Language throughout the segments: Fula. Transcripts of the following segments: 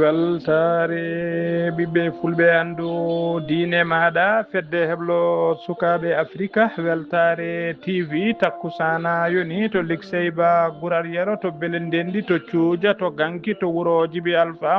weltare ɓiɓɓe fulɓe andu diine maɗa fedde heblo sukaɓe afrique weltare tv takkusana yoni to likseyba gurar yero to belendendi to cuuja to ganki to wuuro djibi alpha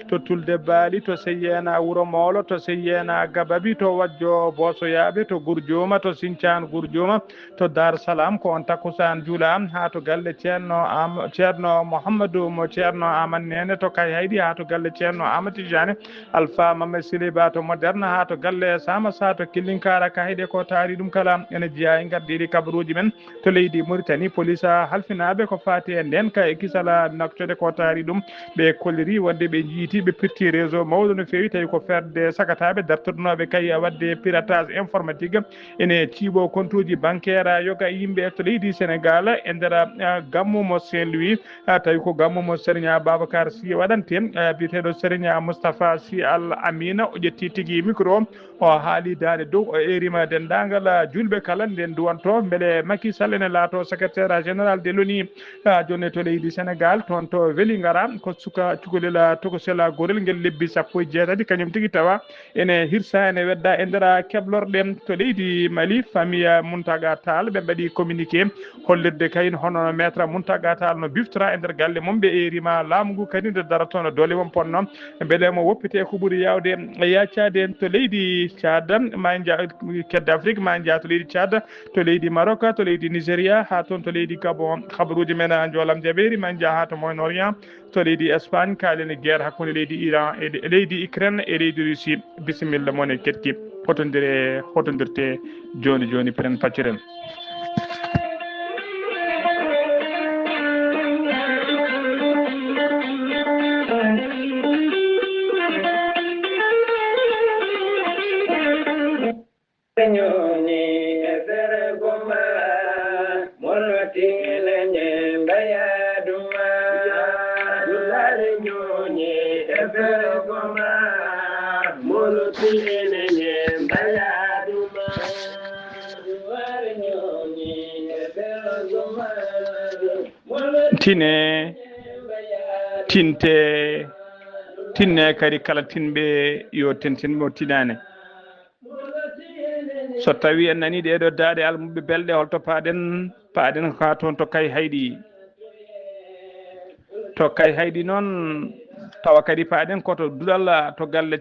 to tulde baali to seyyena wuuro mawlo to seyyena gababi to wajjo bosoyaɓe to gourdioma to sinthiane gourdioma to dar salam ko on takkusan juula ha to galle ceerno mouhamadou mo ceerno amannene to kay haydi ha to galle ceerno amadou tidiane alpha mamadou siliba to moderne ha to galle sama sa to killinkara ka hayde ko taari ɗum kala ene jeeya e gardiɗi kabaruji men to leydi mauritanie police halfinaɓe ko fati e nden ka e kisala naktode ko taari ɗum ɓe kolliri wadde ɓe jiiti ɓe pirti réseau mawɗo no fewi tawi ko ferde sagataɓe dartotonoɓe kay wadde piratage informatique ene ciiɓo compte uji bancaire yoga yimɓe to leydi sénégal e nder gammumo saint louis tawi ko gammumo sérigne babacar sy waɗante biyeteɗo sérigne moustapha sy al amina o ƴetti tigui micro o haali dande dow o erima dendagal julɓe kala nden duwanto beele Macky Sall ene laato secrétaire général de l'ONU joni to leydi sénégal toon to weeli gara ko suka cukalel tokosel gorel guel lebbi 17 kañum tigui tawa ene hirsa ene wedda e nder keblorɗe to leydi Mali famille Mountaga Tall ɓe mbaɗi communiqué hollirde kayin hono maître Mountaga Tall no biftora e nder galle mum ɓe erima laamu ngu kadi nde daratono doole mum ponno beele mo woppite ko ɓuuri yawde yaccade to leydi Tchad ma kedde Afrique ma jaa to leydi Tchad to leydi Maroc to leydi Nigéria ha toon to leydi Gabon habaruji men jolam jaɓeri ma jaa ha to Moyen Orient to leydi Espagne kalene guerre hakkude leydi Iran e leydi Ukraine e leydi Russie bisimilla moon e ketki hotodirte joni joni pren pacciren tine tinte tinne kadi kala tinɓe yo tentinmo tinane so tawi en nani ɗeɗo daaɗe almuɓe belɗe holto paaɗen ka toon to kay haydi noon tawa kadi paaɗen koto duɗal to galle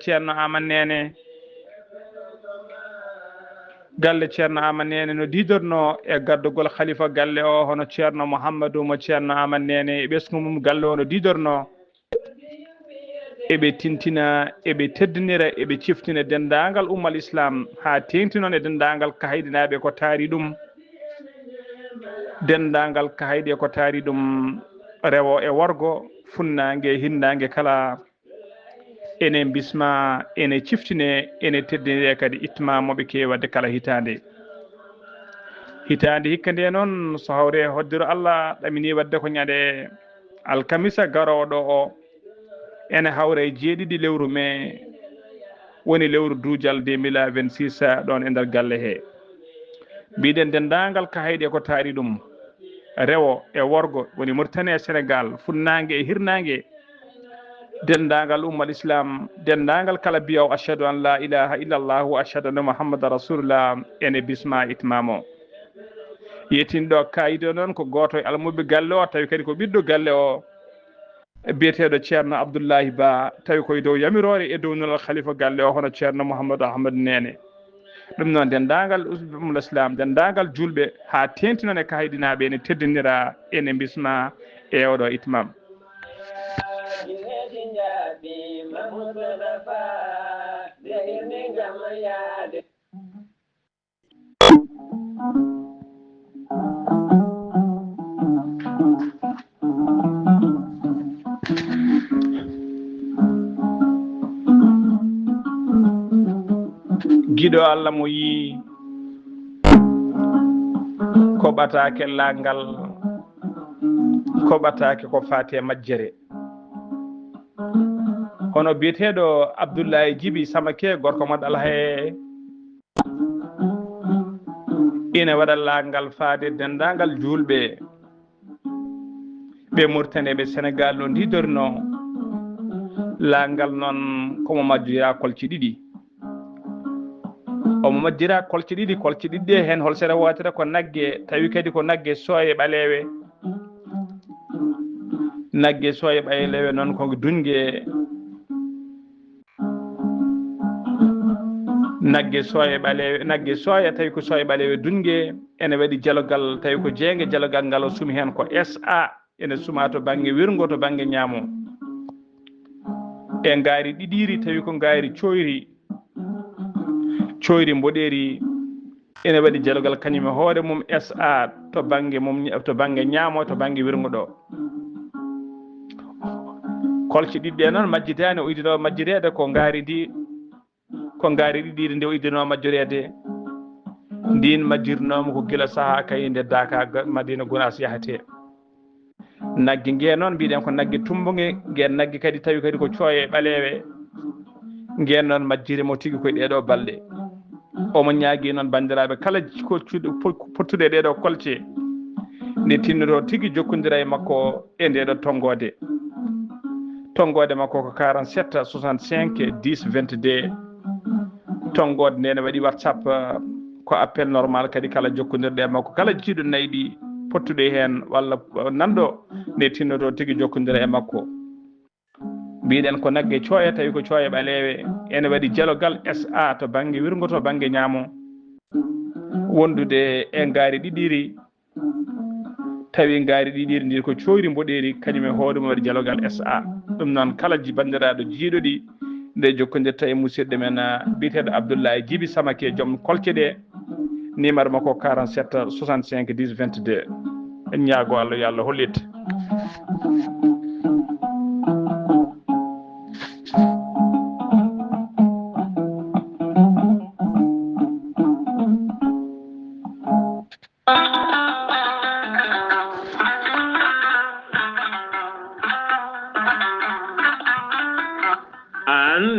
ceerno amannene no didorno e gaddugol khalifa galle o hono ceerno mouhamadou mo ceerno amannene e ɓesgu mum galle o no didorno eɓe tintina eɓe teddinira eɓe ciftina dendagal ummal islam ha tengti noon e dendagal kahaydinaɓe ko taari ɗum dendagal kahayɗe ko taari ɗum rewo e worgo funnague hinnage kala ene bisma ene ciftine ene teddinire kadi itmamoɓe kewi wadde kala hitande hikka nde noon so hawre hoddiro Allah ɗamini wadde ko ñaɗe alkamisa garoɗo o ene hawre 7 lewru mai woni lewru duujal 2026 ɗon e nder galle he mbiɗen dendagal ka hayɗe ko taari ɗum rewo e worgo woni Mauritanie e Sénégal funnague e hirnague dendagal ummal islam dendagal kala biyaw ashhadu an la ilaha illallah wa ashhadu anna muhammadan rasulullah ene bisma itmamo yetinɗo kayido noon ko goto e almuɓe galle o tawi kadi ko ɓiɗɗo galle o biyeteɗo ceerno Abdoullahi Ba tawi koye dow yamirore e downulal khalifa galle o hono ceerno Mouhamadou Ahmadou Nene ɗum noon dendagal ummal islam dendagal julɓe ha tengti noon e kahaydinaɓe ene teddinira ene bisma e oɗo itmam giɗo Allah mo yi ko ɓatake langal ko ɓatake ko fate majjere hono biyeteɗo Abdoulaye Djiby Samake gorko moɗo alhaye ina waɗa langal faade dendagal julɓe ɓe Mauritanie ɓe Sénégal no didorno langal noon komo majjira kolci ɗiɗi omo majjira kolci ɗiɗi ɗe hen hol seeɗa wotata ko naggue tawi kadi ko naggue sooye ɓalewe naggue sooye ɓalewe noon ko dungue naggue sooye ɓalewe naggue sooya tawi ko sooye ɓalewe dungue ene waɗi dialogal tawi ko jeeyge dialogal ngal o suumi hen ko SA ene suuma to banggue wirgo to banggue ñaamo e ngaari ɗiɗiri tawi ko ngaari coyri mboɗeeri ene waɗi dialogal kañum e hoore mum SA to banggue ñaamo to banggue wirgo ɗo kolce ɗiɗɗe noon majjitani o idino majjirede ko ngaari ɗiɗiri nde o idino majjorede ndin majjirnoma ko gila saaha kay nde Daka Madina Gounass yahate naggue ngue noon mbiɗen ko naggue tumbuge ngue naggue kadi tawi kadi ko cooye ɓalewe ngue noon majjirimo tigui koye ɗeɗo balɗe omo ñaagui noon bandiraɓe kala pottuɗe e ɗeɗo kolce nde tinnoto tigui jokkodira e makko e ndeɗo tonggode makko ko 47 65 10 22 tonggode nde ne waɗi WhatsApp ko appel normal kadi kala jokkodirɗe e makko kala jiiɗo nayyi pottuɗe hen walla nanɗo nde tinnoto tigui jokkodira e makko mbiɗen ko naggue cooya tawi ko cooya ɓalewe ene waɗi dialogal SA to banggue wirgo to banggue ñaamo wondude e ngaari ɗiɗiri tawi ngaari ɗiɗiri ndi ko coyri mboɗeeri kañum e hoore mum waɗi dialogal SA ɗum noon kala bandiraɗo jiiɗoɗi nde jokkodirta e musidɗo men biyeteɗo Abdoulaye Djiby Samake joom kolce ɗe numéro makko 47 65 10 22 en ñaago Allah yo Allah hollita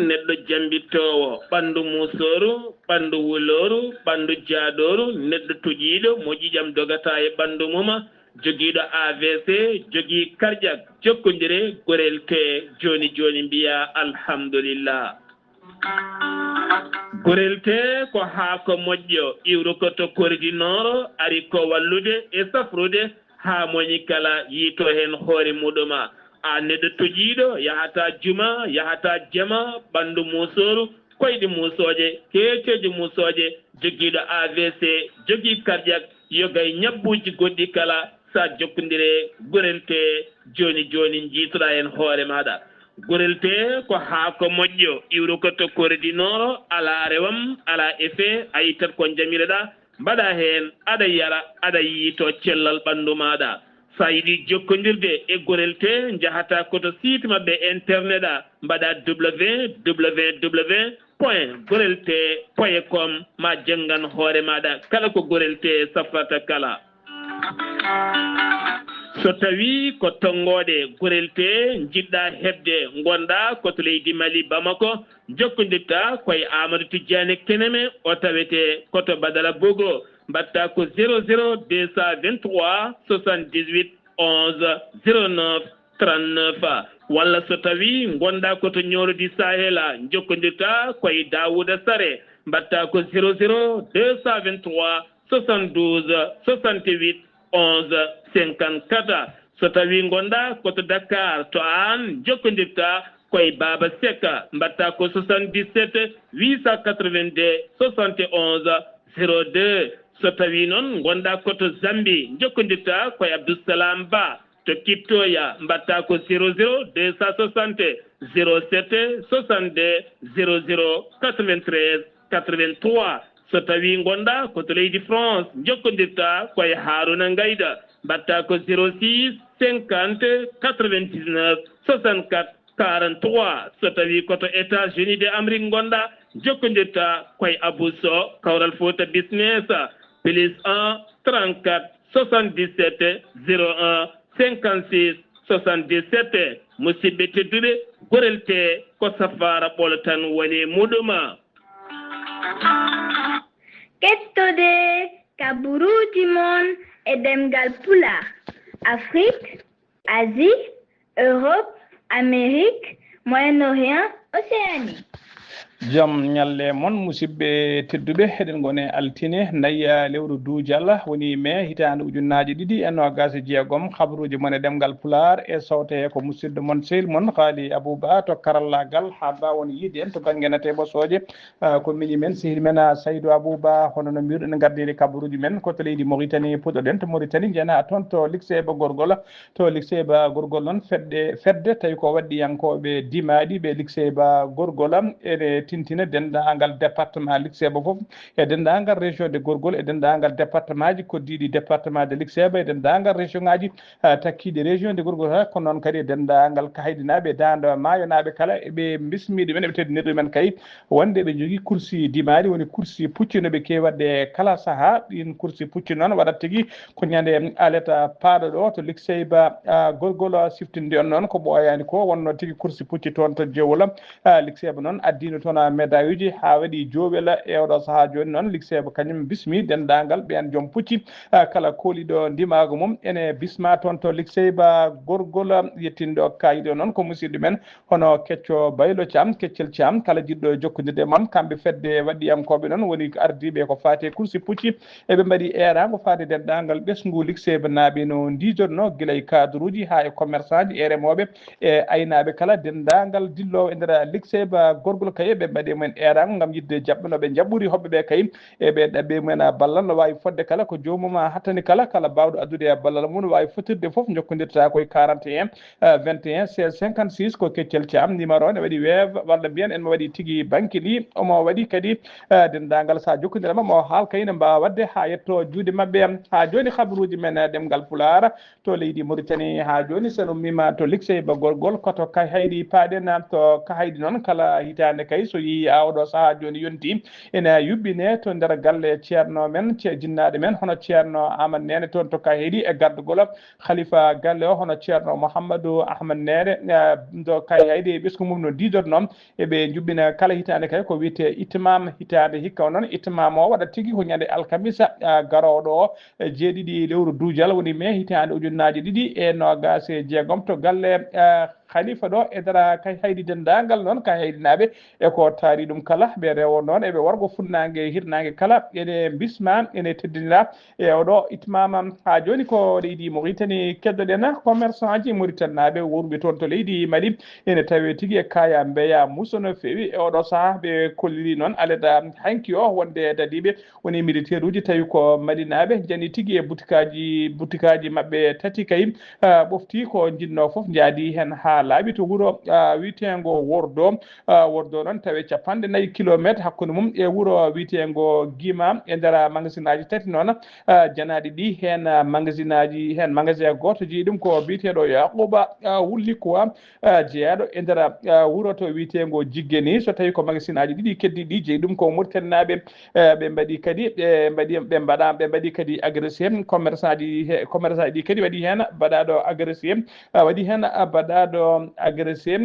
neɗɗo jambittowo ɓandu musoru ɓandu wuloru ɓandu jaadoru neɗɗo toƴiɗo mo ƴiƴam dogata e ɓandu muma joguiɗo AVC jogui cardiaque jokkodire gorel te joni joni mbiya alhamdulillah gorel te ko haako moƴƴo iwru ko to koridinoro ari ko wallude e safrude ha moñi kala yiito hen hoore muɗuma a neɗɗo toƴiɗo yahata juma yahata jama ɓandu musoru koyɗe musoje keeceji musoje joguiɗo AVC jogui cardiaque yogay ñabbuji goɗɗi kala sa jokkodire gorel te joni joni jiitoɗa hen hoore maɗa gorel te ko haako moƴƴo iwru ko to koridinoro ala rewam ala effet a yittat ko jamireɗa mbaɗa hen aɗa yara aɗa yiito cellal ɓandu maɗa sa yiɗi jokkodirde e gorel te jahata koto site mabɓe internet a mbaɗa www.gorelte.com ma janggan hoore maɗa kala ko gorel te safrata kala so tawi ko tonggode gorel te jiɗɗa hebde gonɗa koto leydi Mali Bamako jokkodirta koye Amadou Tidiane Keneme o tawete koto Badala Bogo mbatta ko 00 223 78 11 09 39 walla so tawi gonɗa koto ñorodi Sahela jokkodirta koye Daouda Sare mbatta ko 00 223 72 68 11 54 so tawi gonɗa koto Dakar to an jokkodirta koye Baba Seka mbatta ko 77 882 71 02 so tawi noon gonɗa koto Zambi jokkodirta koye Abdoussalam Ba to Kittoya mbatta ko 00 260 07 62 00 93 83 so tawi gonɗa koto leydi France jokkodirta koye Haruna Ngayda mbatta ko 06 50 99 64 43 so tawi koto États-Unis de Amérique gonɗa jokkodirta koye Abou Sow Kawral Fouta Business plus 1 34 77 01 56 77 musidɓe tedduɓe gorel te ko safara ɓolo tan woni muɗuma kettude kaburuji mon e ɗemgal pulaar Afrique Asie, Europe, Amérique, Moyen-Orient, Océanie. jam ñalle mon musidɓe tedduɓe eɗen gone altine nayya lewru duujal woni mai hitande ujunnaje ɗiɗi e nogas e jeegom habaruji mon e ɗemgal pular e sawte ko musidɗo mon sehil mon haali abouba to karallagal ha mbawon yiide en to banggue nate ɓosoje ko mini men sehil men saydou abouba hono no mbiruɗen gardiri kabaruji men koto leydi mauritanie puɗɗoɗen to mauritanie jeena toon to ligseba gorgol to ligseba gorgol noon fedde tawi ko waɗɗiyankoɓe dimaɗi ɓe ligseba gorgol ene tintina dendagal département ligseba foof e dendagal région de gorgol e dendagal département ji koddiɗi département de ligseba e dendagal région ngaji takkiɗe région de gorgol ha kono noon kadi e dendagal kahaydinaɓe dande maayo naɓe kala eɓe bismiɗe men eɓe teddinirɗe men kay wonde ɓe jogui coursi dimaɗi woni coursi puccinoɓe kewatde kala saaha ɗin coursi pucci noon waɗat tigui ko ñande aleta paaɗo ɗo to ligseyba gorgol siftinde on noon ko ɓoyani ko wonno tigui coursi pucci toon to jewola ligseba noon addino toon médaille uji ha waɗi joɓela e oɗo saaha joni noon ligseba kañum bismi dendagal ɓen joom pucci kala kooliɗo ndimago mum ene bisma toon to ligseyba gorgol yettindo kayiɗo noon ko musidɗo men hono kecco baylo thiam keccel thiam kala jiɗɗo jokkodirde mam kamɓe fedde waɗɗiyankoɓe noon woni ardiɓe ko fate coursi pucci eɓe mbaɗi erago fade dendagal ɓesgu ligseba naaɓe no ndijorno guila e cadre uji ha e commerçant ji e remoɓe e aynaɓe kala dendagal dillowo e nder ligseba gorgol kay ɓe mbaɗi mumen erago gam yidde jaɓɓunoɓe jaɓɓuri hoɓɓeɓe kay eɓe ɗaɓɓe mumen ballal no wawi fodde kala ko jomum hattani kala bawɗo addude e ballal mum no wawi fottirde foof jokkodirta koye 41 21 16 56 ko keccel thiam numéro ne waɗi weev walla mbiyen en mo waɗi tigui banque ɗi omo waɗi kadi dendagal sa jokkodirama mo haal kayne mbawa wadde ha yetto juuɗe mabɓe ha joni habaruji men ɗemgal pulara to leydi Mauritanie ha joni sen ummima to ligseyba gorgol koto hayɗi paaɗen to hayɗi noon kala hitande kay so yi awɗo saaha joni yonti ene yuɓɓine to nder galle ceerno men jinnaɗe men hono ceerno Amadou Nene toon to Kahedi e gardugol khalifa galle o hono ceerno Mouhamadou Ahmad Nene do haydi ɓesgu mum no didorno eɓe juɓɓina kala hitande kay ko wiyete itimam hitande hikka o noon itimam o waɗa tigui ko ñande alkamisa garoɗo o jeeɗiɗi lewru duujal woni mai hitande ujunnaje ɗiɗi e nogas e jeegom to galle khalifa ɗo e dara kay haydi dendagal noon kay haydinaɓe eko taari ɗum kala ɓe rewo noon eɓe wargo funnague hirnague kala ene bisma ene teddinira e oɗo itmama ha joni ko leydi Mauritanie keddoɗen commerçant ji Mauritanie naɓe wurɓe toon to leydi Mali ene tawi tigui e kaya mbeya muso no fewi e oɗo saaha ɓe kolliri noon aleda hanki o wonde dadiɓe woni militaire uji tawi ko Malinaɓe jani tigui e butikaji mabɓe tati kay ɓofti ko jinno foof jaadi hen ha laaɓi to wuuro witego wordo noon tawi 4 kilométre hakkude mum e wuuro witego Guima e nder magasin aji tati noon janaɗi ɗi hen magasin goto jeeyi ɗum ko biteɗo Yakuba wulli quoi jeeyaɗo e nder wuuro to witego Jiggeni so tawi ko magasin aji ɗiɗi keddi ɗi jeeyi ɗum ko Mauritanie naɓe ɓe mbaɗi kadi ɓe mbaɗi kadi agressé commerçant ji ɗi kadi waɗi hen baɗaɗo agressé waɗi hen baɗaɗo agressé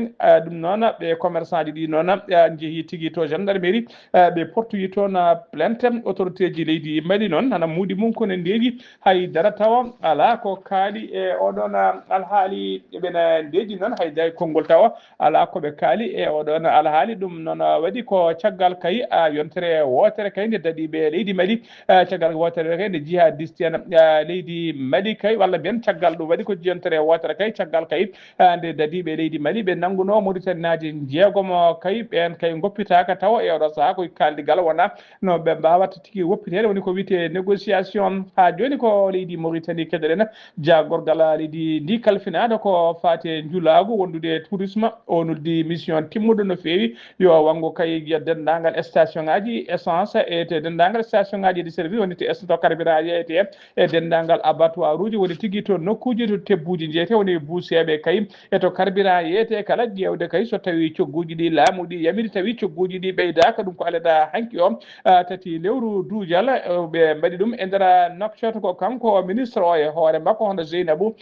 ɗum noon ɓe commerçant ji ɗi noon jeehi tigui to gendarmerie ɓe portoyi toon plainte autorité ji leydi Mali noon hana muudi mum kono ndeeƴi haydara tawa ala ko kaali e oɗon alhaali ɓene ndeeƴi noon hayday konngol tawa ala koɓe kaali e oɗon alhaali ɗum noon waɗi ko caggal kay yontere wotere kay nde daɗiɓe leydi Mali caggal wotere kay nde jihadiste en leydi Mali kay walla mbiyen caggal ɗum waɗi ko yontere wotere kay caggal kay nde daɗiɓe leydi Mali ɓe nannguno Mauritanie naji jeegomo kay ɓen kay goppitaka tawa e oɗo saaha koye kaldigal wona no ɓe mbawata tigui woppitede woni ko wiyete négociation ha joni ko leydi Mauritanie keɗoɗen jagorgal leydi ndi kalfinade ko fate juulagu wondude tourisme o noddi mission timmuɗo no fewi yo wanggo kay dendagal station ngaji essence e te dendagal station ngaji de service woni te to carburant yeyete e dendagal abattoir uji woni tigui to nokkuji to tebbuji jeeyete woni buuseɓe kay e to karbira yete kala ƴewde kay so tawi cogguji ɗi laamu ɗi yamiri tawi cogguji ɗi ɓeydaka ɗum ko alada hanki o tati lewru duujal ɓe mbaɗi ɗum e nder Nouakchott ko kanko ministre o e hoore makko hono Zeynabou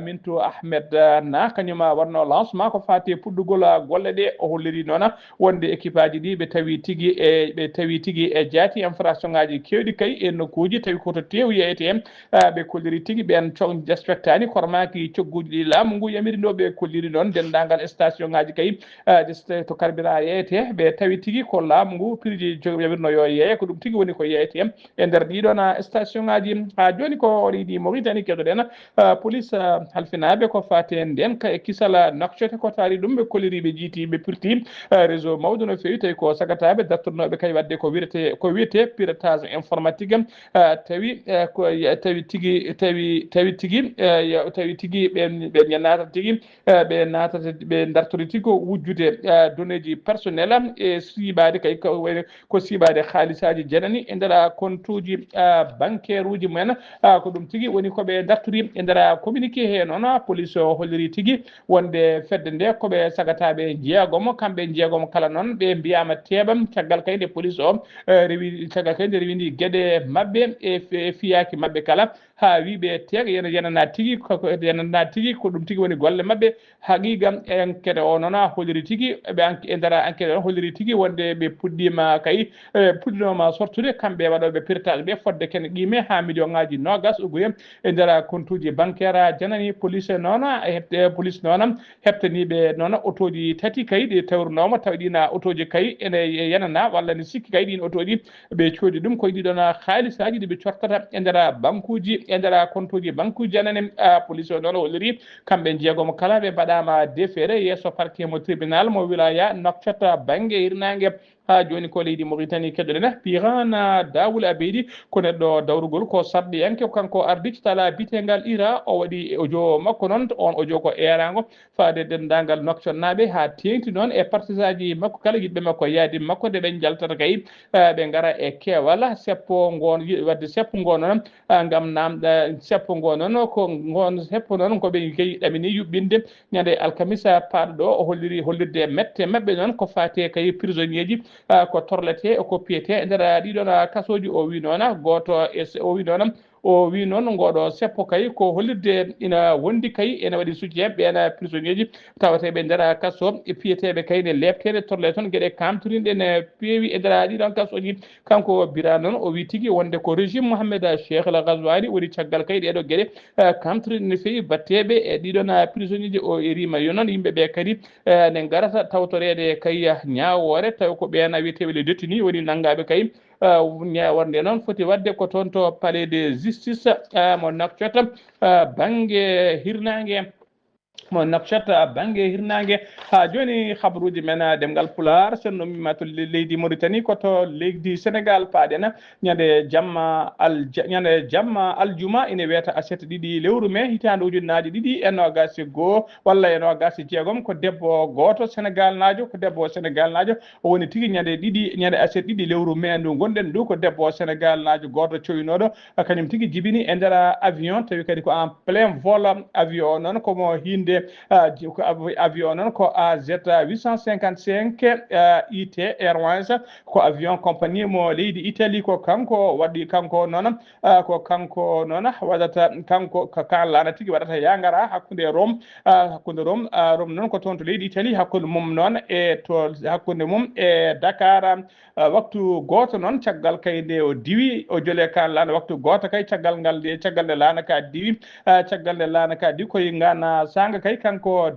Mintou Ahmed na kañuma wanno lancement ko fati puɗɗugol golle ɗe o holliri noon wonde équipe aji ɗi ɓe tawi tigui e jaati infraction ngaji kewɗi kay e nokkuji tawi koto tew yeyete en ɓe kolliri tigui ɓen jespektani kormaki cogguji ɗi laamu ngu yamiri ɗo ɓe kolliri noon dendagal station ngaji kay to karbira yeyete ɓe tawi tigui ko laamu ngu prix ji yamirno yo yeeye ko ɗum tigui woni ko yeyete en e nder ɗiɗon station ngaji ha joni ko riidi Mauritanie keɗoɗen police halfinaɓe ko fati en nden ka e kisal Nouakchott ko taari ɗum ɓe kolliri ɓe jiiti ɓe pirti réseau mawɗo no fewi tawi ko sagataɓe dartornoɓe kay wadde ko wiyete piratage informatique tawi tigui ɓe natata tigui ɓe dartori tigui ko wujjude données ji personnel e siɓade kay ko siɓade haalisaji janani e nder compte uji bancaire uji mumen ko ɗum tigui woni koɓe dartori e nder communiqué he noon police o holliri tigui wonde fedde nde koɓe sagataɓe jeegomo kamɓe jeegomo kala noon ɓe mbiyama teeɓam caggal kay nde police o rewi caggal kay nde rewindi gueɗe mabɓe e fiyaki mabɓe kala ha wiɓe teeg yenana tigui ko ɗum tigui woni golle mabɓe haqiqa enquête o noon holliri tigui ɓe e nder enquête o holliri tigui wonde ɓe puɗɗima kay puɗɗinoma sortude kamɓe waɗoɓe piratage ɓe fodde kene qime ha million ngaji nogas ugoye e nder compte uji bancaire janani police noon police noon heɓtaniɓe noon auto ji tati kay ɗi tawrunoma tawi ɗina auto ji kay ene yanana walla ne sikki kay ɗin auto ji ɓe coodi ɗum koye ɗiɗon haalisaji ɗiɓe cottata e nder banque uji e nder compte uji banque uji janani police o noon holliri kamɓe jeegomo kala ɓe mbaɗama déféré yesso parquet mo tribunal mo wilaya Nouakchott banggue hirnangue ha joni ko leydi Mauritanie keɗoɗen Pirane Dawoul Abeydi ko neɗɗo dawrugol ko sarɗi enke kanko ardititala bitegal IRA o waɗi audio makko noon on audio ko erago faade dendagal Nouakchott naɓe ha tengti noon e partisan ji makko kala yiɗɓe makko yaadi makko nde ɓe jaltata kay ɓe gara e keewal seppo ngon wadde seppo ngo noon gam namɗa seppo ngo noon ko gon seppo noon koɓe ɗamini yuɓɓinde ñande alkamisa paɗo ɗo o hollirde mette mabɓe noon ko fate kay prisonnier ji ko torlete ko piyete e nder ɗiɗon kasoji o wi noon o wi noon ngoɗo seppo kay ko hollirde ina wondi kay ene waɗi sujjeɓe ɓen prisonnier ji tawateɓe nder kaso e piyeteɓe kay ne lebtede torle toon gueɗe kamtorinde ne peewi e nder ɗiɗon kasoji kanko bira noon o wi tigui wonde ko régime Mohamed Cheikh El Ghazouani woni caggal kay ɗeɗo gueɗe kamtorinde no fewi batteɓe e ɗiɗon prisonnier ji o rima yo noon yimɓeɓe kadi ne garata tawtorede kay ñawore tawi ko ɓen wiyeteɓe les détenus woni naggaɓe kay ñaworde noon foti wadde ko toon to palais de justice mo Nouakchott banggue hirnangue mo Nouakchott banggue hirnangue ha joni habaruji men demgal Pulaar sen nomima to leydi Mauritanie koto leydi Sénégal paaɗen ñande jamma aljuma ine wiyata aset ɗiɗi lewru mai hitande ujunnaje ɗiɗi e nogas goho walla e nogas jeegom ko debbo goto Sénégal najo o woni tigui ñande aset ɗiɗi lewru mai ndu gonɗen ndu ko debbo Sénégal najo goto coynoɗo kañum tigui jibini e nder avion tawi kadi ko en plein vol avion o noon komo hinde avion noon ko AZ 855 IT Airways ko avion compagnie mo leydi Italie ko kanko waɗi kanko noon waɗata kanko kalana tigui waɗata yagara hakkude Rome noon ko toon to leydi Italie hakkude mum noon e Dakar waktu goto noon caggal kay nde o diwi o joole kalana waktu goto kay caggal nde lana ka diwi caggal nde lana ka diwi koye ngana sanga kay kanko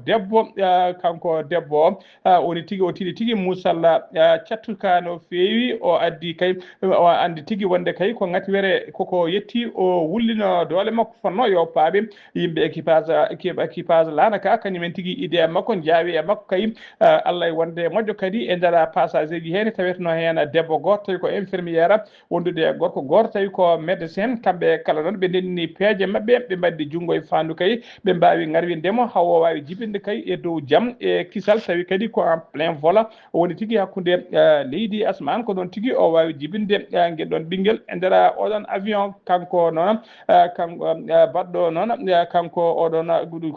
debbo woni tigui o tiiɗi tigui musalla cattuka no fewi o addi kay o andi tigui wonde kay ko ngati were koko yetti o wullino doole makko fonno yo paaɓe yimɓe équipage lana ka kañumen tigui ide makko jaawi e makko kay Allah e wonde moƴƴo kadi e nder passager ji hen taweteno hen debbo goto tawi ko infirmiére wondude e gorko goto tawi ko médecin kamɓe kala noon ɓe ndendini peeje mabɓe ɓe mbaddi junggo e fandu kay ɓe mbawi ngarwindemo hawo wawi jibinde kay e dow jam e kisal tawi kadi ko en plein vol woni tigi hakkude leydi asman ko don tigi o wawi jibinde ngel don bingel e ndera odon avion kanko non kanko baddo non kanko odon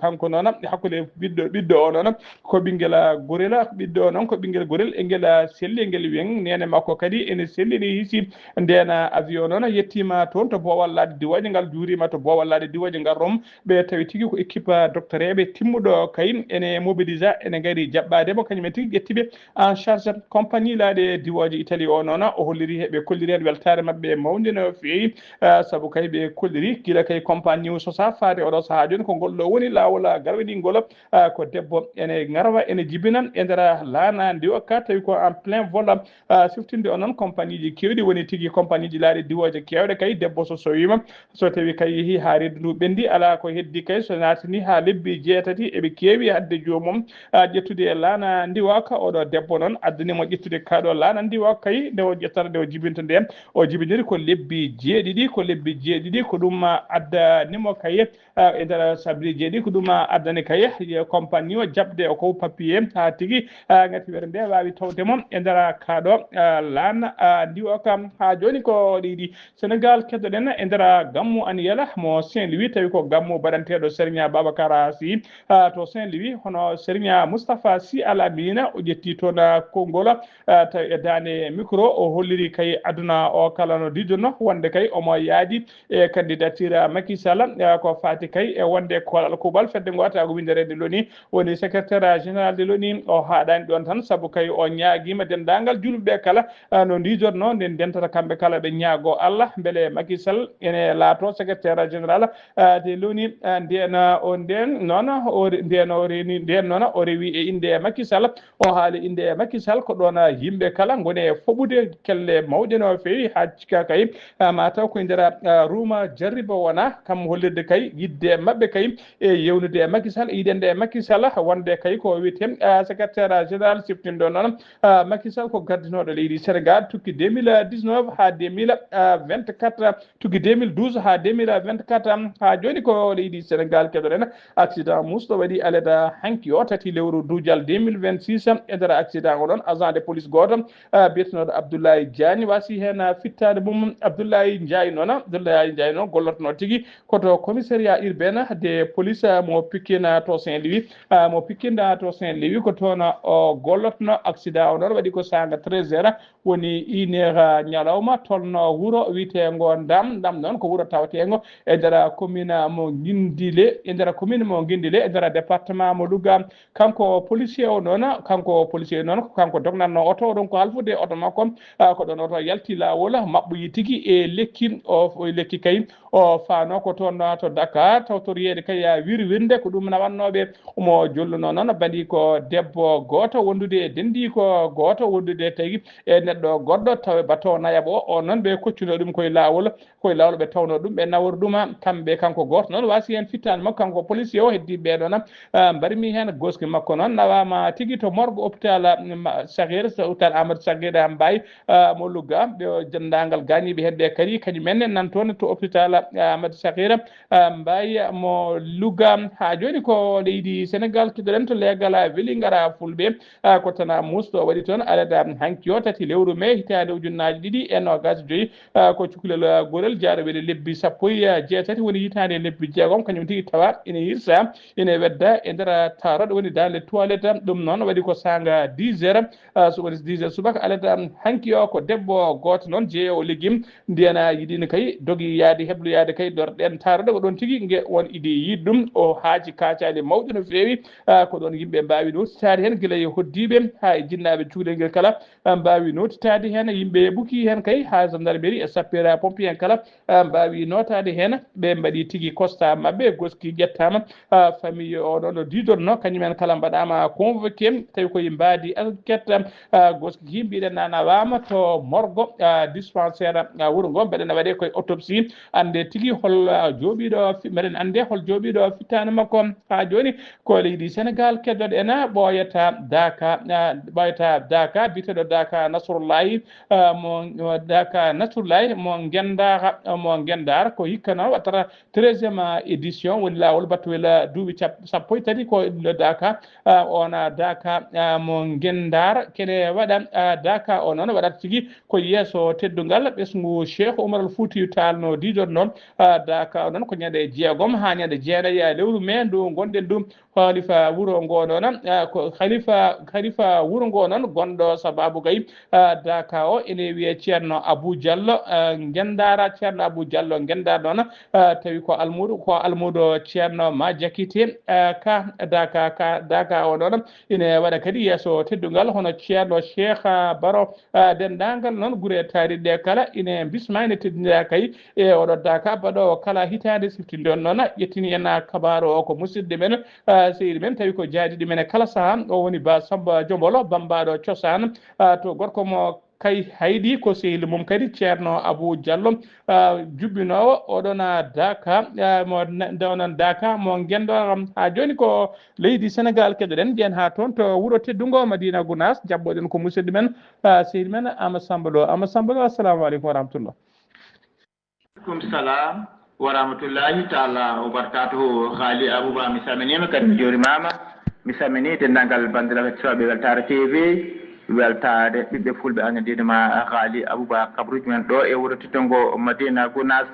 kanko non hakkude biddo o non ko bingel gorela biddo non ko bingel gorel e ngel selli ngel wen nene makko kadi ene selli ni hisi ndena avion non yettima toon to bo wallade diwaji ngal juurima to bo wallade diwaji ngal rom be tawi tigi ko équipe doctorebe timmudo kay ene mobilisa ene ngari jabbade mo kanyum tigi gettibe en charge compagnie laade diwaji Italie o non o holliri hebe kolliri hen weltare mabbe mawde no feewi sabu kay be kolliri kila kay compagnie so sa faade o do sa joni ko gollo woni lawol garwedi ngol ko debbo ene ngarwa ene jibina e ndara laana ndi wakka tawi ko en plein vol siftinde onon compagnie ji kewdi woni tigi compagnie ji laade diwaji kewde kay debbo so sowima so tawi kay yeehi ha reddu bendi ala ko heddi kay so natini ha lebbi jeetati ebe kewi hadde jomum ƴettude laana ndiwaka oɗo debbo noon addunimo ƴettude kaɗo laana ndiwaka kay nde o ƴettata nde o jibinta nden o jibiniri ko lebbi jeeɗiɗi ko ɗum addanimo kay e nder sabri jeeɗi ko ɗum addani kay compagnie o jabde ko papier ha tigui gati were nde wawi tawdemo e nder kaɗo laana ndiwaka ha joni ko ɗiɗi Sénégal keddoɗen e nder gammu aniyela mo Saint-Louis tawi ko gammu baɗanteɗo Serigne Babacar Sy to Saint-Louis hono Serigne Moustapha Sy Al Amina o ƴetti toon konngol tawi e dande micro o holliri kay aduna o kala no didonno wonde kay omo yaadi e candidature Macky Sall ko fati kay e wonde kolal kubal fedde gota ko winderede loni woni secrétaire général de l'ONU o haɗani ɗon tan saabu kay o ñaaguima dendagal julɓeɓe kala no didorno nden dentata kamɓe kala ɓe ñaago Allah beele Macky Sall ene laato secrétaire général de l'ONU nden o nden noon nden noon o rewi e inde Macky Sall o haali inde Macky Sall ko ɗon yimɓe kala gone foɓude kelle mawɗe no fewi ha cika kay mataw koye nder ruuma jarriba wona kam hollirde kay yidde mabɓe kay e yewnude e Macky Sall yiɗende e Macky Sall wonde kay ko wiyete secrétaire général siftindo noon Macky Sall ko gardinoɗo leydi Sénégal tukki 2019 ha 2024 tukki 2012 ha 2024 ha joni ko leydi Sénégal keɗoɗen accident musɗo waɗi aleda hanki o tati lewru dujal 2026 e nder accident oɗon agent de police goto biyetenoɗo Abdoulaye Diagne wasi hen fittade mum Abdoulaye Ndiaye noon gollotno tigui koto commissariat urbain de police mo Pikine to Saint-Louis ko toon o gollotno accident o noon waɗi ko sanga 13h woni 1h ñalawma tolno wuuro witego Ndam noon ko wuuro tawetego e nder commune mo Guindile e nder département mo Louga kanko policier o noon kanko dognanno oto oɗon ko halfude oto makko ko ɗon oto yalti lawol mabɓoyi tigui e lekki kay o faano ko toon to Dakar tawtoriyede kay wirwirde ko ɗum nawannoɓe omo jolluno noon bandi ko debbo goto wondude dendi ko goto wondude tagui e neɗɗo goɗɗo tawa bato nayaɓo o noon ɓe koccuno ɗum koye lawol ɓe tawno ɗum ɓe nawor ɗuma kamɓe kanko goto noon wasi hen fittade makko kanko policier o heddi ɓeɗo noon mbarmi hen goski makko noon nawama tigui to morgue hôpital Sakhir hôpital Amadou Sakhir Mbaye mo Louga ɓe dendagal ganiɓe hedɓe kadi kañumen nan toon to hôpital Amadou Sakhir Mbaye mo Louga ha joni ko leydi Sénégal kiɗoɗen to leegal weeli gara fulɓe ko tana musɗo waɗi toon alada hanki o tati lewru mai hitande ujunnaje ɗiɗi e nogas joyyi ko cukalel gorel jaaroweɗe lebbi sappo e jeetati woni hitande lebbi jeegom kañum tigui tawa ene hirsa ene wedda e nder taroɗo woni dans les toilettes ɗum noon waɗi ko sanga 10h so woni 10h subaka alada hanki o ko debbo goto noon jeeyowo liggim ndiyana yiɗino kay dogui yaade hebloyade kay ɗorɗen taroɗo ko ɗon tigui gue won idi yid ɗum o haaji kacali mawɗi no fewi ko ɗon yimɓe mbawi notitade hen guila e hoddiɓe ha e jinnaɓe cukalel ngel kala mbawi notitade hen yimɓe ɓuki hen kay ha gendarmerie e sapeur pompier en kala mbawi notade hen ɓe mbaɗi tigui constat mabɓe goski ƴettama famille o ɗon didorno kañumen kala mbaɗama convoqué tawi koye mbadi enquête goski mbiɗen nawama to morgue dispensaire wuuro ngo mbeɗen waɗe koye autopsie ande tigui hol jooɓiɗo meɗen ande hol jooɓiɗo fittane makko ha joni ko leydi Sénégal keddoɗo en ɓoyata Daka biteɗo Daka Nasrullahi mo Gendar ko hikka noon wattata 13e édition woni lawol battuwel duuɓi sappo e tati ko daka ona daka mo gendar kene waɗa daka o noon waɗata tigui ko yesso teddugal ɓesgu Cheikh Oumar Al Foutiyou Tall no didor noon daka o noon ko ñande jeegom ha ñande jeenayi lewru mai ndu gonɗen ɗum khalifa wuro ngo noon ko khalifa wuro ngo noon gonɗo sababu gay daka o ene wiye ceerno Abou Diallo gendara ceerno Abou Diallo gendar noon tawi ko almudo ceerno ma jakite ka daka o noon ine waɗa kadi yesso teddugal hono ceerno Cheikh Baro dendagal noon guure taariɗe kala ine bisma ine teddinira kay e oɗo daka baɗo kala hitande siftinde on noon ƴettini en kabaru o ko musidɗo men seydi men tawi ko jaadiɗi men kala saaha o woni ba Samba Jombolo bambaɗo cosaan to gorko mo kay haydi ko sehil mum kadi ceerno Abou Diallo jubbinowo oɗon daka mo dawnan daka mo gendor ha joni ko leydi Sénégal keɗoɗen ƴen ha toon to wuuro teddungo Madina Gounass jabboɗen ko musidɗo men sehil men Amadou Samba Lo assalamu aleykum wa rahmatullah. Kum salam wa rahmatullahi ta'ala wa barakatuhu Khali Abouba mi saminima kadi mi jorimama mi samini dendagal bandiraɓe soɓe Weltare TV weltade ɓiɓɓe fulɓe annadinema Khali Abouba kabruji men ɗo e wuuro teddungo Madina Gounass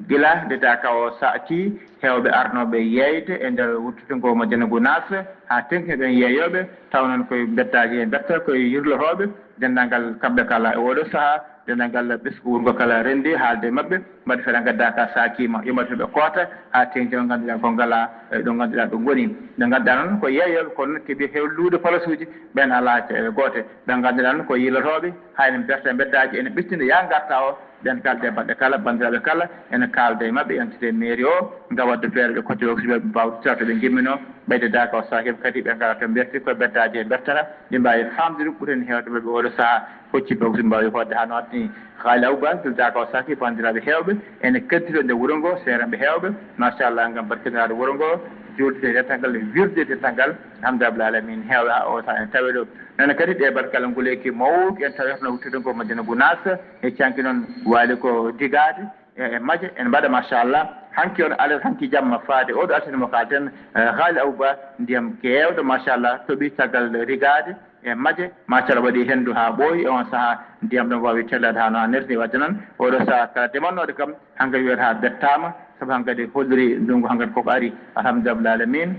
gila nde daka o saati hewɓe arnoɓe yeyde e nder wuuro teddungo Madina Gounass ha tenkiɓen yeeyoɓe taw noon koye bettaji e betta koye yirlotoɓe dendagal kamɓe kala e oɗo saaha dendagal ɓesgu wurgo kala rendi haalde mabɓe mbaɗi feɗa gadda ka sakima yumatoɓe koota ha tengti ɗo ganduɗa ko ngala ɗo ganduɗa ɗo goni ɓe ganduɗa noon ko yeeyoɓe kono noon keeɓi hewlude place uji ɓen ala goote ɓe ganduɗa noon ko yilotoɓe hayne berta beddaji ene ɓestinde ya garta o ɓen kalde baɗɗe kala bandiraɓe kala ene kalda e mabɓe entité mairie o gawatde feere ɓe coté o so ɓe mbawde ɓe gimmino ɓeyde daka o sakiɓe kadi ɓe ngara to berti koye beddaji e bertata ɗi mbawi famde ɗum ɓuureni hewde ɓe oɗo saaha hocciɓe aussi mbawi hodde ha no waɗni Khali Abouba daka o saki bandiraɓe hewɓe ene keddito nde wuuro ngo seeranɓe hewɓe machallah gam barkinade wuuro ngo julde dental wirde dental alhamdulillah alamin hewɓe ha o ene tawi ɗo noon kadi ɗe barkala nguleyki mawki en tawi hono wuttude ngo Madina Gounass e canki noon waali ko digade e maaje en mbaɗa machallah hanki on alat hanki jamma faade oɗo altinimo kalten Khali Abouba ndiyam kewɗo machallah tooɓi caggal rigade e maaje machallah waɗi hendu ha ɓooyi e on saaha ndiyam ɗon wawi tellade ha no annerni wadde noon oɗo saaha kala demannoɗo kam hankkadi wiyata ha bettama saabu hankkadi holliri ndungu hankkadi koko ari alhamdulillah alamin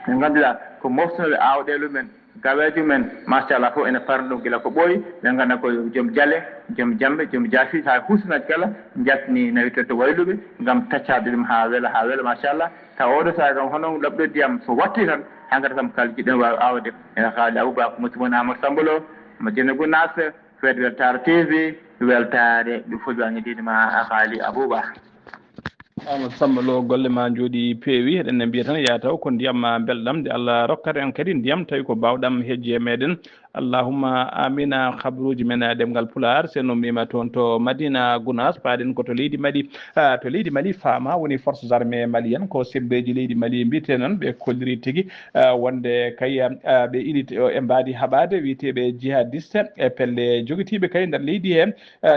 en ganduɗa ko moftinoɓe awɗele men gawejo men machallah fof ene farno ɗum gila ko ɓooyi ɓe ganduɗa ko joom jaale joom jamɓe joom jaafi ha husnaji kala jaltini nawi to wayluɓe gam taccade ɗum ha weela machallah taw oɗo saaha kam hono ɗaɓɗo ndiyam so watti tan hankkadi kam kala jiɗɗen wawi awde ene Khali Abouba ko musidɗo mon Amadou Samba Lo Madina Gounass fedde Weltare TV weltare ɗum fof annidinema Khali Abouba. Amadou Samba Lo golle ma jooɗi peewi eɗen mbiya tan ya taw ko ndiyam belɗam nde Allah rokkata en kadi ndiyam tawi ko bawɗam hejji e meɗen allahumma amina habruji men ɗemgal Pulaar sen no mbima toon to Madina Gounass paaɗen ko to leydi Mali to leydi Mali faama woni forces armées malienne ko sebbeji leydi Mali mbiyete noon ɓe kolliri tigui wonde kay ɓe unité o e mbaadi haɓade wiyeteɓe jihadiste e pelle joguitiɓe kay nder leydi he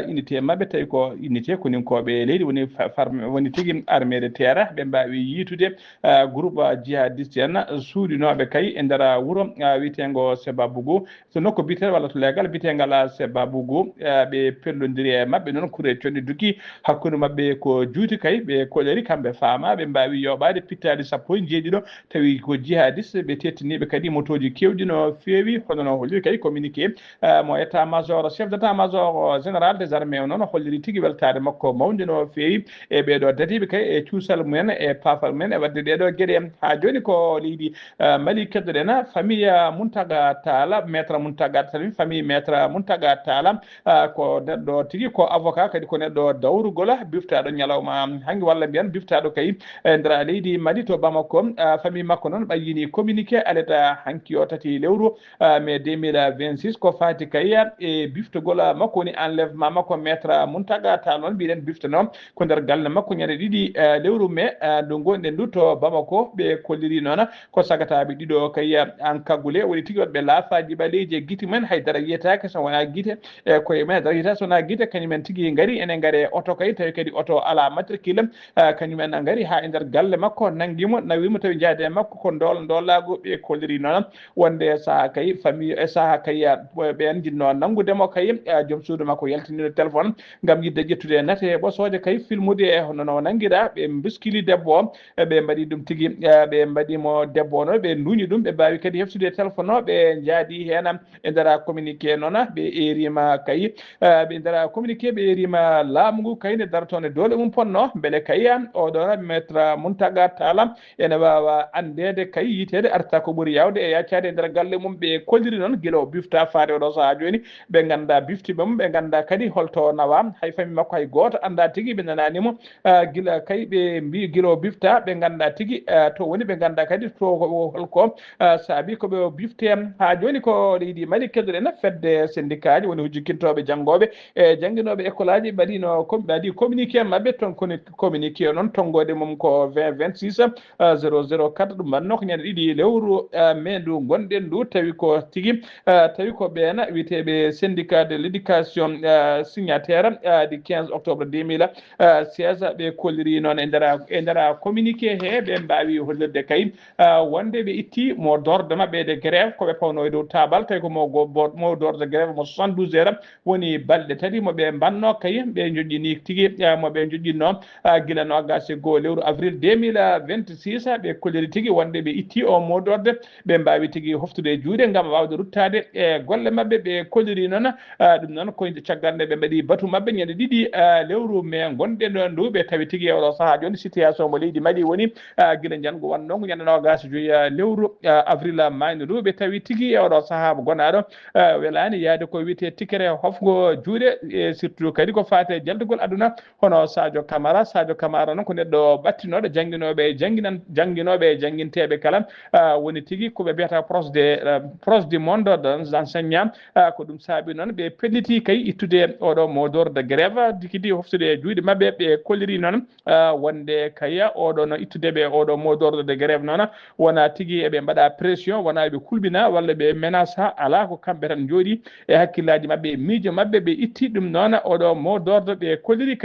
unité mabɓe tawi ko unité koninkoɓe leydi woni tigui armée de terre ɓe mbawi yiitude groupe jihadiste en suuɗinoɓe kay e nder wuuro wiyetengo Sebabougou so nokku biteɗo walla to leegal bitegal Sebabougou ɓe pellodiri e mabɓe noon kuure conɗi duki hakkude mabɓe ko juuti kay ɓe koleri kamɓe faama ɓe mbawi yoɓade pittade sappo e jeeɗiɗo tawi ko jihadiste ɓe tettiniɓe kadi motoji kewɗi no feewi hono no holliri kay communiqué mo état major chef d' état major général des armées o noon holliri tigui weltade makko mawde no feewi e ɓeɗo dadiɓe kay e cuusal mumen e paafal mumen e wadde ɗeɗo gueɗe ha joni ko leydi Mali keddoɗen famille Mountaga Talla maître Mountaga Talla famille maître Mountaga Talla ko neɗɗo tigui ko avocat kadi ko neɗɗo dawrugol biftaɗo ñalawma hanki walla mbiyan biftaɗo kay e nder leydi Mali to Bamako famille makko noon ɓayyini communiqué aleta hanki o tati lewru mai 2026 ko fati kay e biftugol makko woni enlèvement makko maître Mountaga Talla noon mbiɗen biftano ko nder galle makko ñande ɗiɗi lewru mai ndu gonɗen ndu to Bamako ɓe kolliri noon ko sagataɓe ɗiɗo kay en kaggule woni tigui waɗɓe laafaji ɓa leydi miije giti men haydara yiyetake so wona guite koye men haydara yiyata sowona guite kañumen tigui gaari enen gaari auto kay tawi kadi auto ala matricule kañumen gaari ha e nder galle makko nanguimo nawimo tawi jaade makko ko doolago ɓe kolliri noon wonde saaha kay famille e saaha kay ɓen jinno nangudemo kay joom suudu makko yaltiniɗo téléphone gam yidde ƴettude nate ɓosoje kay filmude e hono nanguiɗa ɓe biskili debbo o ɓe mbaɗi ɗum tigui ɓe mbaɗimo debbo o noon ɓe duuñi ɗum ɓe mbawi kadi heftude téléphone o ɓe jaadi hen e nder communiqué noon ɓe erima kay ɓe nder communiqué ɓe erima laamu ngu kay ne dartone dole mum ponno beele kay oɗon maître Mountaga Tall ene wawa andede kay yitede arta ko ɓuuri yawde e yaccade e nder galle mum ɓe kolliri noon guila o bifta faade oɗo saaha joni ɓe ganda biftiɓe mum ɓe ganda kadi holto nawa hay famille makko hay goto anda tigui ɓe nananimo guila kay ɓe mbi guila o bifta ɓe ganda tigui to woni ɓe ganda kadi to holko saabi koɓe bifte ha joni ko leydi Mali keddoɗen fedde syndicat ji woni hujjukkintoɓe janggoɓe e jangguinoɓe école aji mbaɗi communiqué mabɓe ton koni communiqué noon tonggode mum ko 2026 004 ɗum wanno ko ñande ɗiɗi lewru mai ndu gonɗen ndu tawi ko tigui tawi ko ɓeena wiyeteɓe syndicat de l' éducation signataire du 15 octobre 2016 ɓe kolliri noon e nder communiqué he ɓe mbawi hollirde kay wonde ɓe itti mo dorde mabɓe de grève koɓe pawno e dow tabal tawi ko mo dorde grève mo 72 heures woni balɗe tati moɓe mbanno kay ɓe joƴƴini tigui moɓe joƴƴinno guila nogas e goho lewru avril 2026 ɓe kolliri tigui wonde ɓe itti o modorde ɓe mbawi tigui hoftude juuɗe gam wawde ruttade e golle mabɓe ɓe kolliri noon ɗum noon koyde caggal nde ɓe mbaɗi batu mabɓe ñande ɗiɗi lewru mai gonɗen ɗon ndu ɓe tawi tigui oɗo saaha joni situation mo leydi Mali woni guila jango wannongo ñande nogas joyi lewru avril mayno ndu ɓe tawi tigui e oɗo saaha mo gonaɗo welani yaade ko wiyete tikkere hofgo juuɗe e surtout kadi ko fate jaldugol aduna hono Sadio Camara noon ko neɗɗo ɓattinoɗo jangguinoɓe e jangguinteɓe kala woni tigui koɓe mbiyata proche du monde des enseignants ko ɗum saabi noon ɓe pelliti kay ittude oɗo modore de grève dikidi hoftude e juuɗe mabɓe ɓe kolliri noon wonde kaya oɗo no ittudeɓe oɗo modore de grève noon wona tigui eɓe mbaɗa pression wona ɓe kulɓina walla ɓe menace ala ko kamɓe tan jooɗi e hakkillaji mabɓe miijo mabɓe ɓe itti ɗum noon oɗo modorde ɓe kolliri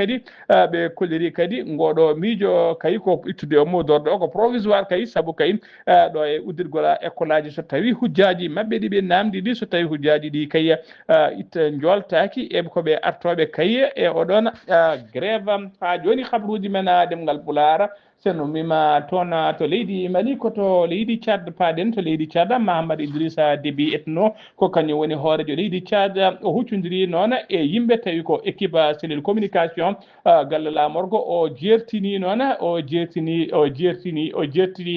kadi ngoɗo miijo kay ko ittude o modorde o ko provisoire kay saabu kay ɗo e uddirgol école aji so tawi hujjaji mabɓe ɗi ɓe namdi ɗi so tawi hujjaji ɗi kay itta joltaki e koɓe artoɓe kay e oɗon grève ha joni habruji men ɗemgal Pulaar seno mima toon to leydi Mali koto leydi Tchad paaɗen to leydi Tchad Mahamadou Idrissa Déby etno ko kañum woni hoorejo leydi Tchad o huccodiri noon e yimɓe tawi ko équipe cellule communication galle lamorgo o jertini noon o jertini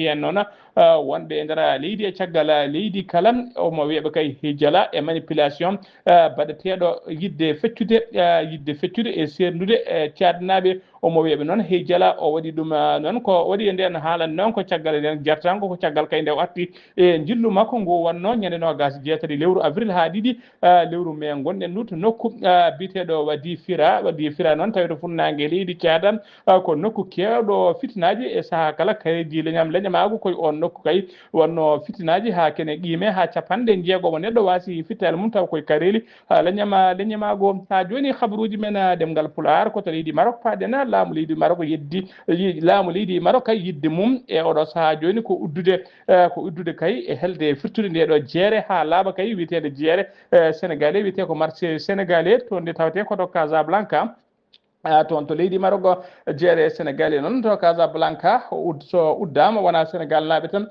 hen noon wonɓe e nder leydi e caggal leydi kala omo wiyaɓe kay hijala e manipulation baɗeteɗo yidde feccude e sernude e cadnaɓe omo wiyaɓe noon hijala o waɗi ɗum noon ko waɗi e nden haalan noon ko caggal nden jertango ko caggal kay nde watti e jillu makko ngu wonno ñande nogas jeetati lewru avril ha ɗiɗi lewru mai gonɗen ndu to nokku biteɗo wadi fira noon tawi to funnague leydi Tchad ko nokku kewɗo fitinaji e saaha kala kareji leñamago koye on nokku kay wonno fitinaji ha kene qime ha capanɗe jeegomo neɗɗo wasi fittale mum taw koye kareli leñamago ha joni habaruji men ɗemgal Pulaar koto leydi Maroc paɗen laamu leydi Maroc laamu leydi Maroc kay yidde mum e oɗo saaha joni ko uddude kay e helde firtude nde ɗo jeere ha laaɓa kay wiyetede jeere sénégalais wiyete ko marché sénégalais to nde tawte koto Casablanca toon to leydi Maroc jeere sénégalais noon to Casablanca so uddama wona sénégal naaɓe tan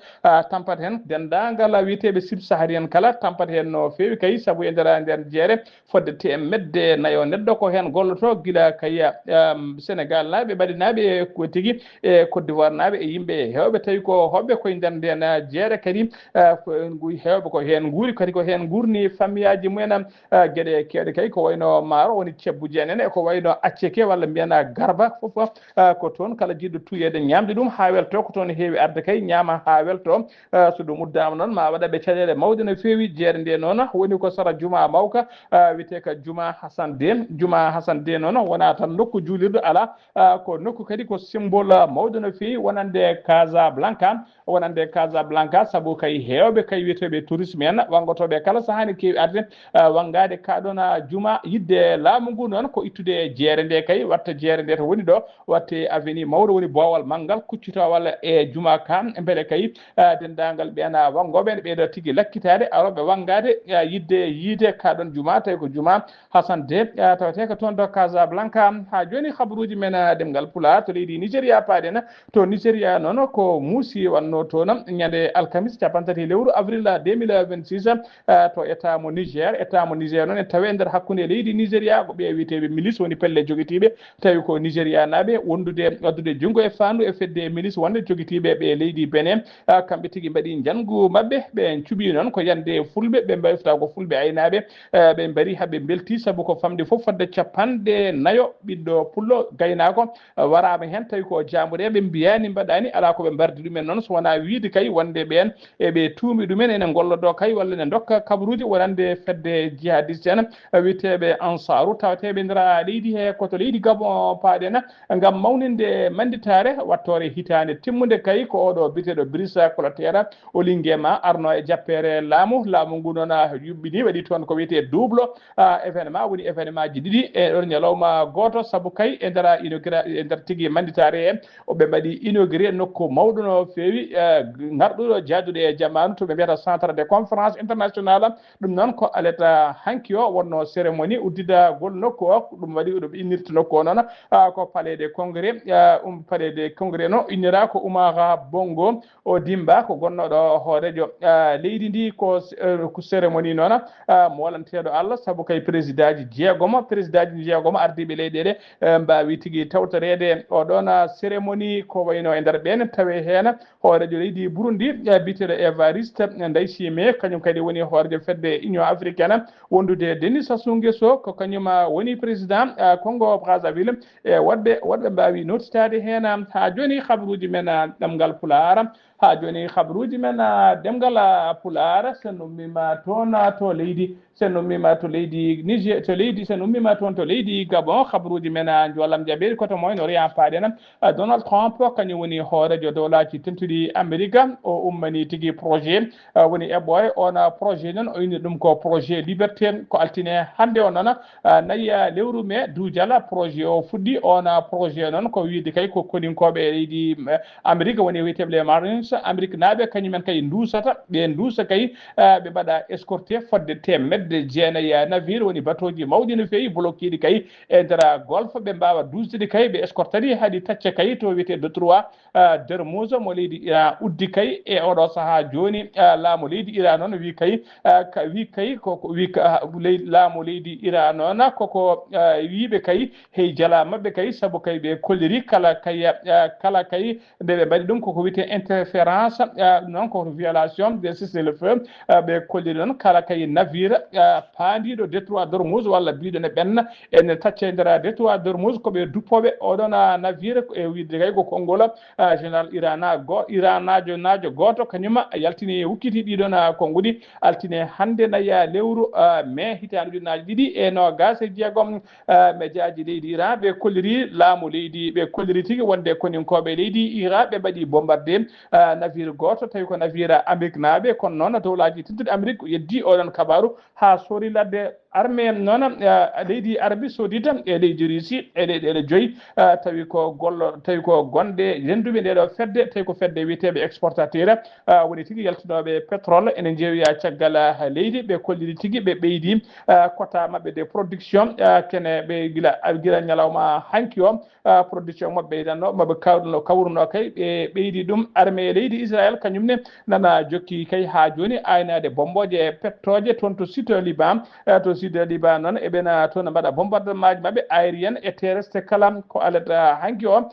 tampat hen dendagal wiyeteɓe subsaharienne kala tampat hen no fewi kay saabu e nder jeere fodde temedde nayo neɗɗo ko hen golloto guila kay sénégal naaɓe mbaɗinaɓe ko tigui e Côte d'Ivoire naaɓe e yimɓe hewɓe tawi ko hoɓɓe koye nder nden jeere kadi hewɓe ko hen guuri kadi ko hen gurni famille aji mumen gueɗe kewɗe kay ko wayno maaro woni cebbuji en e ko wayno acce ke walla mbiyana garba fof ko toon kala jiɗɗo tuyede ñamde ɗum ha welto ko toon heewi arde kay ñaama ha welto so ɗum uddama noon ma waɗaɓe caɗele mawde no feewi jeere nde noon woni ko sara juma mawka wiyete ko juma Hassan Dé noon wona tan nokku juulirɗo ala ko nokku kadi ko symbole mawde no feewi wonande Casablanca saabu kay hewɓe kay wiyeteɓe tourisme en wangotoɓe kala sahani kewi arde wangade kaɗon juma yidde laamu ngu noon ko ittude jeere nde kay watta jeere nde to woni ɗo watte avenue mawɗo woni boowal manggal kuccito walla e juma ka beele kay dendagal ɓeena wangoɓe ne ɓeeɗo tigui lakkitade aroɓe wangade yiide kaɗon juma tawi ko juma Hassan Dé tawate ko toon ɗo Casablanca ha joni habaruji men ɗemgal Pulaar to leydi Nigéria paaɗen to Nigéria noon ko muusi wanno toon ñande alkamis capantati lewru avril 2026 to état mo Niger noon e tawe nder hakkude leydi Nigéria ko ɓe wiyeteɓe milice woni pelle joguitiɓe tawi ko Nigéria naɓe wondude waddude junggo e fandu e fedde milice wonde joguitiɓe ɓe leydi Benin kamɓe tigui mbaɗi jangu mabɓe ɓe cuuɓi noon ko yande fulɓe ɓe mbawta ko fulɓe aynaɓe ɓe mbari haaɓe belti saabu ko famde foof fodde 40 ɓiɗɗo pullo gaynako warama hen tawi ko jamureɓe mbiyani mbaɗani ala koɓe mbardi ɗumen noon so wona wiide kay wonde ɓen eɓe tuumi ɗumen ene gollodo kay walla ne dokka kabaruji wonande fedde jihadiste en wiyeteɓe ansaru tawateɓe ndera leydi he koto leydi Gabon paaɗen gam mawninde manditare wattore hitande timmude kay ko oɗo biteɗo Brice Clotaire o linguema arno e jappere laamu ngu noon yuɓɓini waɗi toon ko wiyete double événement woni événement ji ɗiɗi e ɗon ñalawma goto saabu kay e ndera inauguré e nder tigui manditare he oɓe mbaɗi inauguré nokku mawɗo no feewi garɗuɗo jaaduɗo e jamanu to ɓe mbiyata centre de conférence international ɗum noon ko aleta hanki o wonno cérémonie uddidagol nokku o ɗum waɗi ɗum innirta nokku o noon ko palais de congrès no innira ko Oumar Bongo o Dimba ko gonnoɗo hoorejo leydi ndi ko cérémonie noon mo walanteɗo Allah saabu kay président ji jeegomo ardiɓe leyɗele mbawi tigui tawtorede oɗon cérémonie ko wayno e nder ɓen tawe hen hoorejo leydi Burundi biteɗo Évariste Ndayshimiye kañum kadi woni hoorejo fedde union africaine wondude Denis Sassou Nguesso ko kañum woni président Congo Brazzaville e woɗɓe mbawi notitade hen ha joni habaruji men ɗemgal Pulaar sen ummima toon to leydi Gabon habaruji men jolam jaɓeɗi koto moyno riyan paaɗen Donald Trump kañum woni hoorejo dowlaji tentuɗi Amérique o ummani tigui projet woni eɓɓoy on projet noon o inni ɗum ko projet liberté ko altine hande o noon nayi lewru mai duujal projet o fuɗɗi on projet noon ko wiide kay ko koninkoɓe leydi Amérique woni wiyeteɓe Marines Amérique naaɓe kañumen kay duusa kay ɓe mbaɗa escorté fodde temedde jeenayyi navire woni bateau ji mawɗi no feewi bloqueɗi kay e nder golfe ɓe mbawa dusde kay ɓe escortadi haɗi tacca kay to wiyete détroit Dermouz mo leydi Iran uddi kay e oɗo saaha joni laamu leydi Iran noon wi kay laamu leydi Iran noon koko wiiɓe kay hey jala mabɓe kay saabu kay ɓe kolliri kala kay nde ɓe mbaɗi ɗum koko wiyete interférence noon ko violation des cessez-le-feu ɓe kolliri noon kala kay navire paandiɗo détroit Dermouz walla biɗo ne ɓenna ene tacca e nder détroit Dermouz koɓe duppoɓe oɗon navire e wiide kay ko konngol général iranajo goto kañum yaltini hukkiti ɗiɗon konngudi altine hande naya lewru mai hitande ujunnaje ɗiɗi e nogas e jeegom médiaji leydi Iran ɓe kolliri tigui wonde koninkoɓe leydi Iran ɓe mbaɗi bombardé navire goto tawi ko navire Amérique naaɓe kono noon dowlaji tedduɗe Amérique yeddi oɗon kabaru ha sori ladde armée noon leydi Arabie Saoudite e leydi Russie e leyɗele joyyi tawi ko gonɗe renduɓe ndeɗo fedde tawi ko fedde wiyeteɓe exportateur woni tigui yaltinoɓe pétrole ene jeewiya caggal leydi ɓe kolliri tigui ɓe ɓeydi quota mabɓe de production kene ɓe guila ñalawma hanki o production mabɓe ɓeydanno maɓe kawruno kay ɓe ɓeydi ɗum armée leydi Israël kañumne nana jokki kay ha joni aynade bomboje pettoje toon to site Liban to aussi de Liban non e bena toon mbaɗa bombardement maɓɓe aérien et terrestre kala ko alata hanki o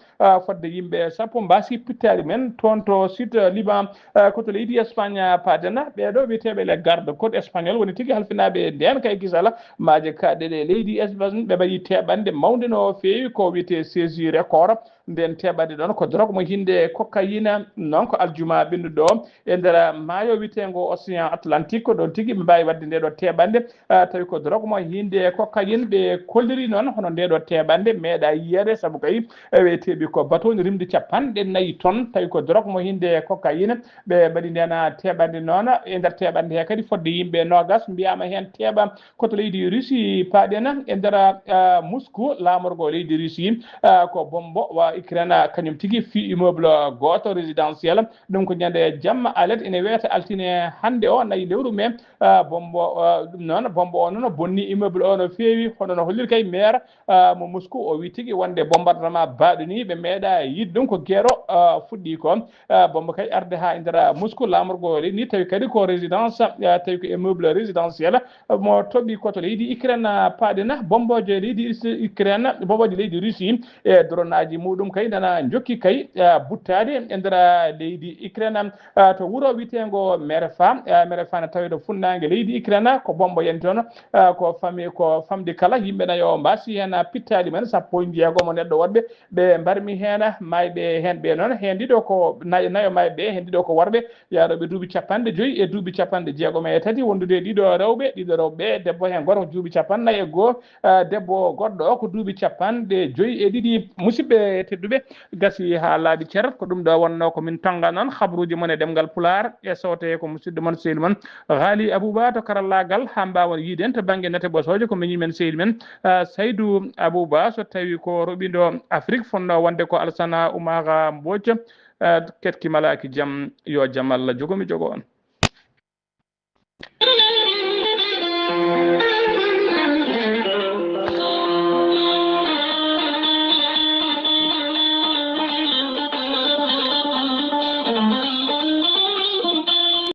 fodde yimɓe sappo mbasi pittari men toon to site Liban koto leydi Espagne padena ɓeɗo wiyeteɓe les garde côte espagnol woni tigui halfinaɓe nden kay kisala maaje kaɗeɗe leydi Espagne ɓe mbaɗi teɓande mawde no fewi ko wiyete saisie record nden teɓade ɗon ko drogue mo hinde cocaïne non ko aljuma ɓennuɗo e nder maayo wiyetego océan atlantique ɗon tigui ɓe mbawi wadde nde ɗo teɓande tawi ko drogue mo hinde cocaïne ɓe kolliri noon hono nde ɗo teɓande meeɗa yiyede saabu kay weteɓi ko bateau ne rimdi 40 tonnes tawi ko drogue mo hinde cocaïne ɓe mbaɗi ndena teɓande noon e nder teɓande he kadi fodde yimɓe nogas mbiyama hen teeɓa koto leydi Russie paɗena e nder Moscou lamorgo leydi Russie ko bombo wa Ukraine kañum tigui fi immeuble goto résidentiel ɗum ko ñande jamma alet ene wiyata altine hande o nayi lewru men bombo noon bombo o noon bonni immeuble o no fewi hono no holliri kay maire mo Moscou o wi tigui wonde bombardement baɗo ni ɓe meeɗa yid ɗum ko guerre fuɗɗi ko bombo kay arde ha e nder Moscou lamorgo leydi ni tawi kadi ko résidence tawi ko immeuble résidentiel mo toɓi koto leydi Ukraine paɗena bomboje leydi Ukraine bomboje leydi Russie e drone aji muɗum kay nana jokki kay buttade e nder leydi Ukraine to wuuro witego Merefa ne tawiɗo funnague leydi Ukraine ko bombo yen toon ko famde kala yimɓe nayo mbasi hen pittali men sappo e jeegomo neɗɗo wodɓe ɓe mbarmi hen mayɓe hen ɓe noon hen ɗiɗo ko nayo mayɓe hen ɗiɗo ko worɓe yaroɓe duuɓi 50 e duuɓi 50 wondude ɗiɗo rewɓe debbo hen goto ko duuɓi 51 debbo goɗɗo o ko duuɓi 52 musidɓe tedduɓe gasi ha laaɓi cer ko ɗum ɗo wonno ko min tonga noon habruji mon e ɗemgal pular e sawte ko musidɗo moon sehil moon Haali Abouba to karallagal ha mbawa yiiden to banggue nete ɓosoje ko miñi men sehil men Saydou Abouba so tawi ko roɓiɗo Afrique fonno wonde ko Alassane Oumar Mbodj ketkimalaki jaam yo jaam Allah jogomi jogo on